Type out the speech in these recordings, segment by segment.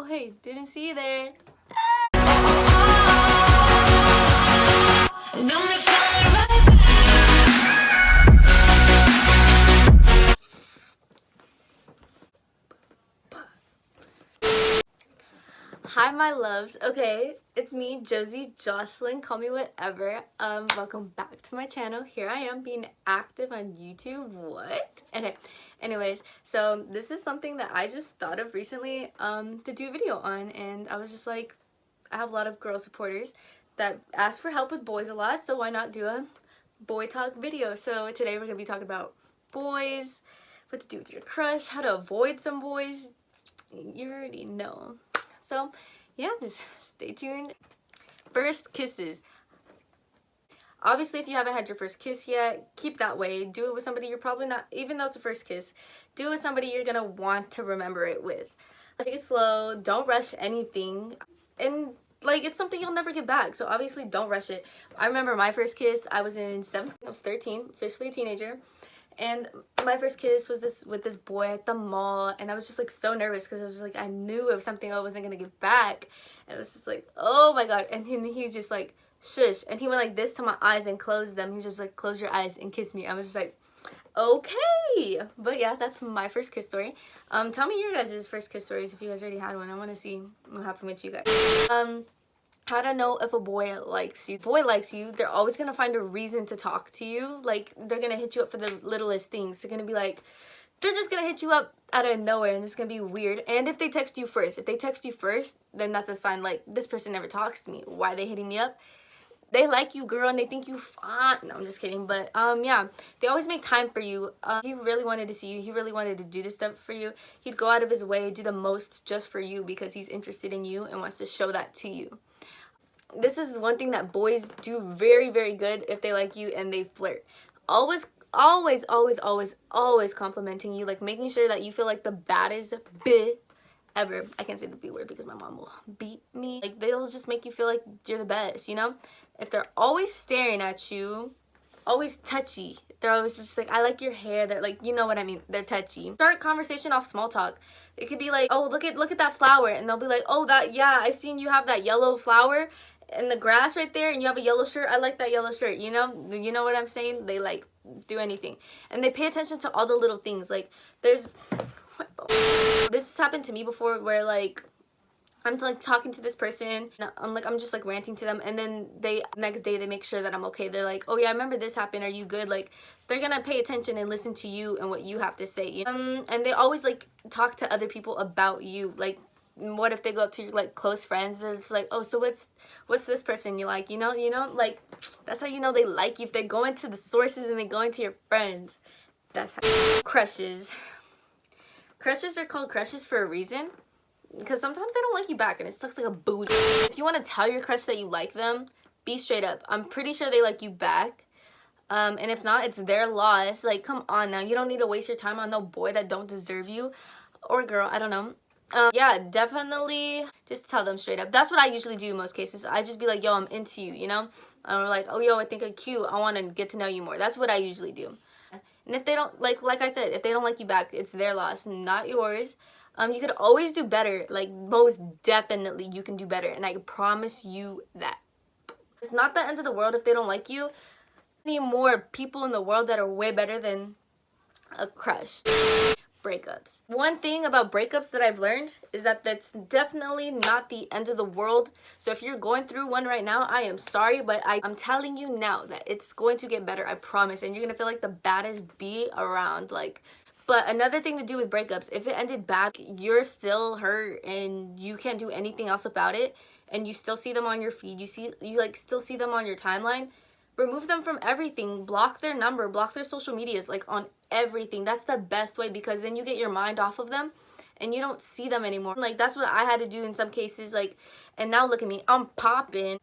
Oh hey, didn't see you there. Hi my loves. Okay, it's me, Josie, Jocelyn, call me whatever. Welcome back to my channel. Here I am being active on YouTube. What? Okay, anyways, so this is something that I just thought of recently to do a video on, and I was just like, I have a lot of girl supporters that ask for help with boys a lot, so why not do a boy talk video? So today we're gonna be talking about boys, what to do with your crush, how to avoid some boys. You already know. So yeah, just stay tuned. First kisses. Obviously, if you haven't had your first kiss yet, keep that way. Do it with somebody you're probably not, even though it's a first kiss, do it with somebody you're gonna want to remember it with. Take it slow, don't rush anything, and like, it's something you'll never get back, so obviously don't rush it. I remember my first kiss, I was in 7th, I was 13, officially a teenager. And my first kiss was with this boy at the mall, and I was just like so nervous because I was just like, I knew it was something I wasn't gonna get back, and it was just like, oh my god. And he's just like, shush, and he went like this to my eyes and closed them. He's just like, close your eyes and kiss me. I was just like, okay. But yeah, that's my first kiss story. Tell me your guys' first kiss stories if you guys already had one. I want to see what happened with you guys. How to know if a boy likes you. If a boy likes you, they're always gonna find a reason to talk to you. Like, they're gonna hit you up for the littlest things. They're gonna be like, they're just gonna hit you up out of nowhere, and it's gonna be weird. And if they text you first, then that's a sign like, this person never talks to me. Why are they hitting me up? They like you, girl, and they think you fine. No, I'm just kidding. But yeah, they always make time for you. He really wanted to see you. He really wanted to do this stuff for you. He'd go out of his way, do the most just for you because he's interested in you and wants to show that to you. This is one thing that boys do very, very good if they like you and they flirt. Always complimenting you, like making sure that you feel like the baddest bitch ever. I can't say the B word because my mom will beat me. Like, they'll just make you feel like you're the best, you know? If they're always staring at you, always touchy, they're always just like, I like your hair, they're like, you know what I mean, they're touchy. Start conversation off small talk. It could be like, oh, look at that flower, and they'll be like, oh, that, yeah, I seen you have that yellow flower in the grass right there, and you have a yellow shirt. I like that yellow shirt. You know what I'm saying? They like do anything, and they pay attention to all the little things. Like, this has happened to me before, where like, I'm like talking to this person, I'm just like ranting to them, and then next day they make sure that I'm okay. They're like, oh yeah, I remember this happened, are you good? Like, they're gonna pay attention and listen to you and what you have to say, you know? And they always like talk to other people about you. Like, what if they go up to your like close friends, they're just like, oh, so what's this person you like, you know, like, that's how you know they like you, if they go into the sources and they go into your friends. That's how. Crushes are called crushes for a reason, because sometimes they don't like you back and it sucks like a booty. If you want to tell your crush that you like them, be straight up. I'm pretty sure they like you back, and if not, it's their loss. Like, come on now, you don't need to waste your time on no boy that don't deserve you, or girl, I don't know. Yeah, definitely just tell them straight up. That's what I usually do in most cases. I just be like, yo, I'm into you, you know? Or like, oh, yo, I think you're cute, I want to get to know you more. That's what I usually do. And if they don't, like I said, if they don't like you back, it's their loss, not yours. You could always do better. Like, most definitely you can do better, and I promise you that. It's not the end of the world if they don't like you. Any more people in the world that are way better than a crush. Breakups. One thing about breakups that I've learned is that that's definitely not the end of the world. So if you're going through one right now, I am sorry, but I'm telling you now that it's going to get better, I promise, and you're gonna feel like the baddest bee around. Like, but another thing to do with breakups, if it ended bad, you're still hurt and you can't do anything else about it, and you still see them on your feed, you like still see them on your timeline, remove them from everything. Block their number, block their social medias, like on everything. That's the best way, because then you get your mind off of them and you don't see them anymore. Like, that's what I had to do in some cases. Like, and now look at me, I'm popping.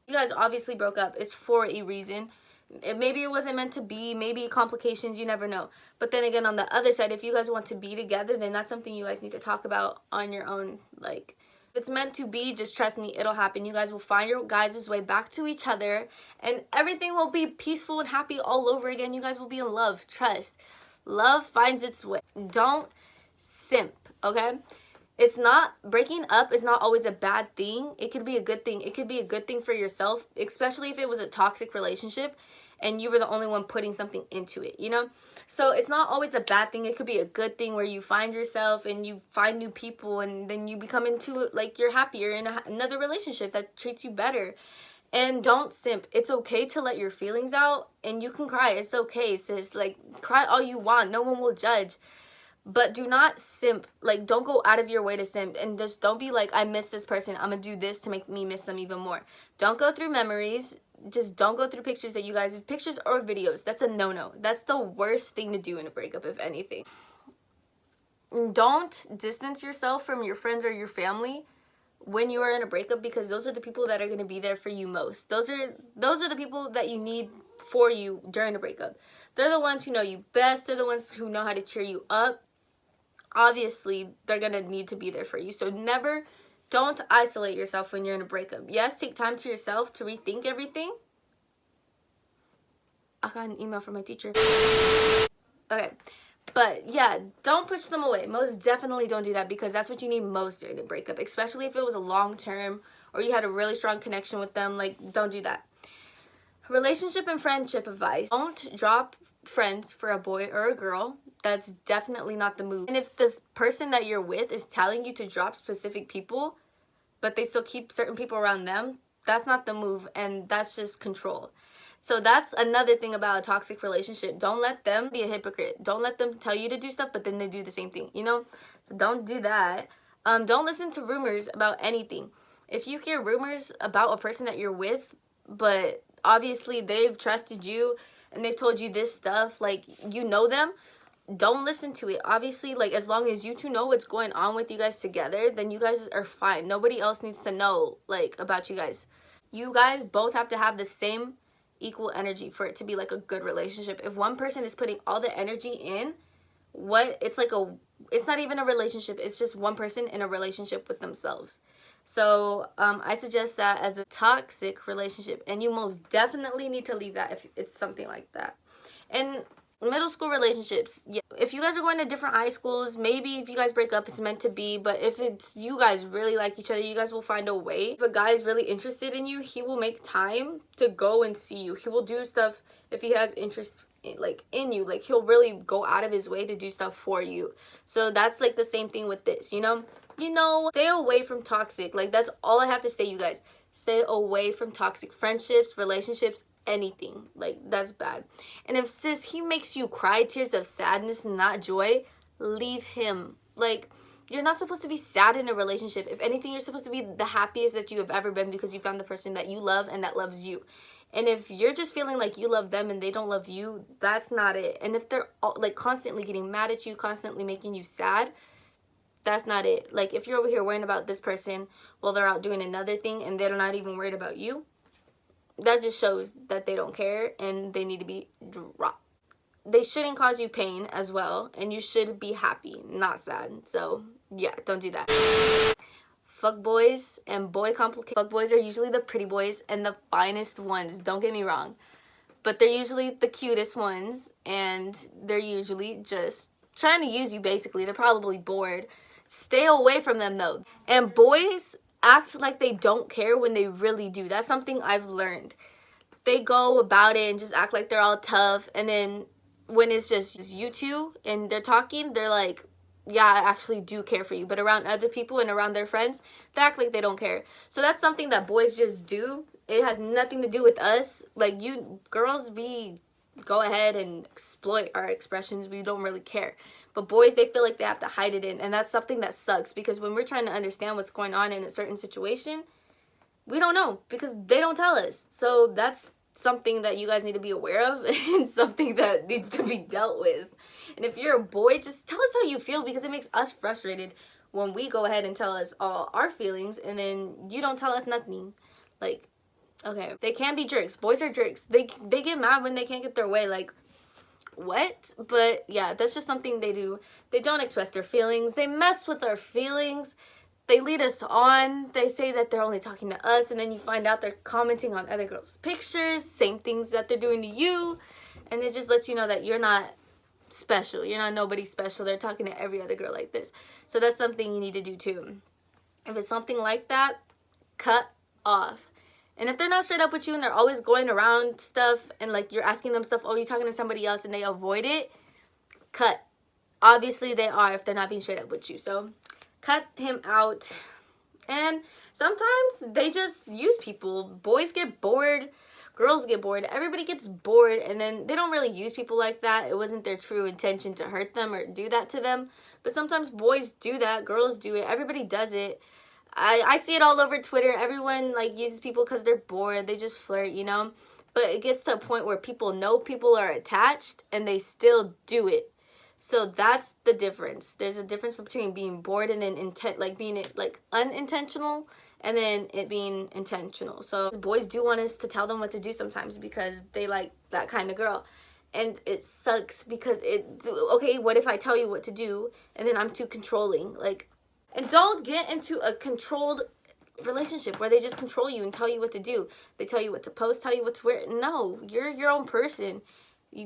You guys obviously broke up, it's for a reason. Maybe it wasn't meant to be, maybe complications, you never know. But then again, on the other side, if you guys want to be together, then that's something you guys need to talk about on your own. Like, if it's meant to be, just trust me, it'll happen. You guys will find your guys' way back to each other, and everything will be peaceful and happy all over again. You guys will be in love. Trust. Love finds its way. Don't simp, okay? it's not, breaking up is not always a bad thing. It could be a good thing. It could be a good thing for yourself, especially if it was a toxic relationship and you were the only one putting something into it, you know? So it's not always a bad thing. It could be a good thing where you find yourself and you find new people, and then you become into, like, you're happier in another relationship that treats you better. And don't simp. It's okay to let your feelings out, and you can cry. It's okay, sis. Like, cry all you want. No one will judge. But do not simp. Like, don't go out of your way to simp. And just don't be like, I miss this person, I'm gonna do this to make me miss them even more. Don't go through memories. Just don't go through pictures that you guys have, pictures or videos. That's a no-no. That's the worst thing to do in a breakup, if anything. Don't distance yourself from your friends or your family when you are in a breakup, because those are the people that are going to be there for you most. Those are the people that you need for you during a breakup. They're the ones who know you best. They're the ones who know how to cheer you up. Obviously, they're going to need to be there for you. So don't isolate yourself when you're in a breakup. Yes, take time to yourself to rethink everything. I got an email from my teacher. Okay. But yeah, don't push them away. Most definitely don't do that, because that's what you need most during a breakup, especially if it was a long term or you had a really strong connection with them. Like, don't do that. Relationship and friendship advice. Don't drop friends for a boy or a girl. That's definitely not the move. And if this person that you're with is telling you to drop specific people, but they still keep certain people around them, that's not the move, and that's just control. So that's another thing about a toxic relationship. Don't let them be a hypocrite. Don't let them tell you to do stuff, but then they do the same thing, you know? So don't do that. Don't listen to rumors about anything. If you hear rumors about a person that you're with, but obviously they've trusted you and they've told you this stuff, like, you know them, don't listen to it. Obviously, like, as long as you two know what's going on with you guys together, then you guys are fine. Nobody else needs to know, like, about you guys. You guys both have to have the same equal energy for it to be like a good relationship. If one person is putting all the energy in, it's not even a relationship. It's just one person in a relationship with themselves. So I suggest that as a toxic relationship, and you most definitely need to leave that if it's something like that. And middle school relationships, yeah, if you guys are going to different high schools, maybe if you guys break up, it's meant to be. But if it's you guys really like each other, you guys will find a way. If a guy is really interested in you, he will make time to go and see you. He will do stuff if he has interest in you. Like, he'll really go out of his way to do stuff for you. So that's like the same thing with this, you know, stay away from toxic. Like, that's all I have to say, you guys. Stay away from toxic friendships, relationships, anything. Like, that's bad. And if, sis, he makes you cry tears of sadness and not joy, leave him. Like, you're not supposed to be sad in a relationship. If anything, you're supposed to be the happiest that you have ever been, because you found the person that you love and that loves you. And if you're just feeling like you love them and they don't love you, that's not it. And if they're like constantly getting mad at you, constantly making you sad, that's not it. Like, if you're over here worrying about this person while they're out doing another thing and they're not even worried about you, that just shows that they don't care and they need to be dropped. They shouldn't cause you pain as well, and you should be happy, not sad. So yeah, don't do that. Fuck boys and boy complications. Fuck boys are usually the pretty boys and the finest ones, don't get me wrong, but they're usually the cutest ones, and they're usually just trying to use you. Basically, they're probably bored. Stay away from them though. And boys act like they don't care when they really do. That's something I've learned. They go about it and just act like they're all tough, and then when it's just you two and they're talking, they're like, yeah, I actually do care for you. But around other people and around their friends, they act like they don't care. So that's something that boys just do. It has nothing to do with us. Like, you girls, go ahead and exploit our expressions. We don't really care. But boys, they feel like they have to hide it in. And that's something that sucks, because when we're trying to understand what's going on in a certain situation, we don't know because they don't tell us. So that's something that you guys need to be aware of, and something that needs to be dealt with. And if you're a boy, just tell us how you feel, because it makes us frustrated when we go ahead and tell us all our feelings and then you don't tell us nothing. Like, okay, they can be jerks. Boys are jerks. They get mad when they can't get their way. Like, what? But yeah, that's just something they do. They don't express their feelings. They mess with our feelings. They lead us on. They say that they're only talking to us, and then you find out they're commenting on other girls' pictures, same things that they're doing to you, and it just lets you know that you're not special. You're not nobody special. They're talking to every other girl like this. So that's something you need to do too. If it's something like that, cut off. And if they're not straight up with you and they're always going around stuff and like you're asking them stuff, oh, you're talking to somebody else, and they avoid it, cut. Obviously they are if they're not being straight up with you. So cut him out. And sometimes they just use people. Boys get bored. Girls get bored. Everybody gets bored, and then they don't really use people like that. It wasn't their true intention to hurt them or do that to them. But sometimes boys do that. Girls do it. Everybody does it. I see it all over Twitter. Everyone like uses people because they're bored. They just flirt, you know. But it gets to a point where people know people are attached and they still do it. So that's the difference. There's a difference between being bored and then being like unintentional, and then it being intentional. So boys do want us to tell them what to do sometimes because they like that kind of girl. And it sucks because okay, what if I tell you what to do and then I'm too controlling? Like, and don't get into a controlled relationship where they just control you and tell you what to do. They tell you what to post, tell you what to wear. No, you're your own person.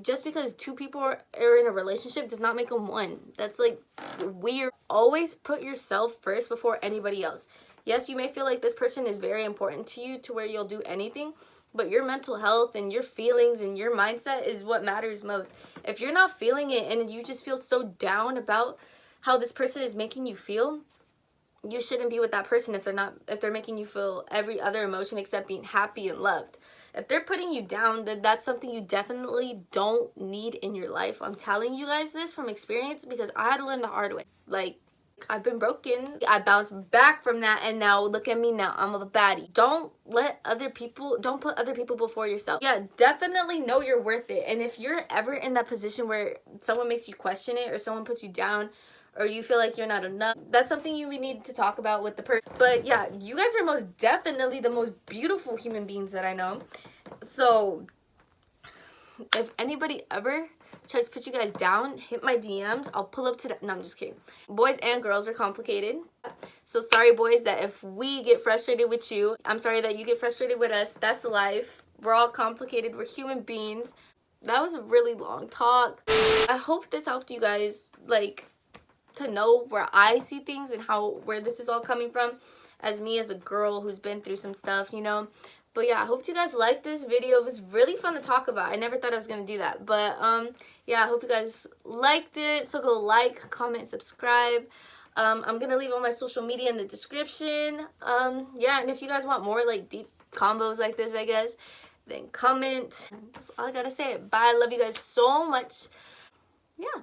Just because two people are in a relationship does not make them one. That's like weird. Always put yourself first before anybody else. Yes, you may feel like this person is very important to you to where you'll do anything, but your mental health and your feelings and your mindset is what matters most. If you're not feeling it and you just feel so down about how this person is making you feel, you shouldn't be with that person if they're making you feel every other emotion except being happy and loved. If they're putting you down, then that's something you definitely don't need in your life. I'm telling you guys this from experience because I had to learn the hard way. Like, I've been broken. I bounced back from that, and now look at me now. I'm a baddie. Don't put other people before yourself. Yeah, definitely know you're worth it. And if you're ever in that position where someone makes you question it or someone puts you down, or you feel like you're not enough, that's something you need to talk about with the person. But yeah, you guys are most definitely the most beautiful human beings that I know. So if anybody ever tries to put you guys down, hit my DMs. I'll pull up to that. No, I'm just kidding. Boys and girls are complicated. So sorry, boys, that if we get frustrated with you, I'm sorry that you get frustrated with us. That's life. We're all complicated. We're human beings. That was a really long talk. I hope this helped you guys, like, to know where I see things and where this is all coming from as me as a girl who's been through some stuff, you know. But yeah, I hope you guys liked this video. It was really fun to talk about. I never thought I was going to do that. But yeah, I hope you guys liked it. So go like, comment, subscribe. I'm going to leave all my social media in the description. Yeah, and if you guys want more like deep combos like this, I guess, then comment. That's all I got to say. Bye. I love you guys so much. Yeah.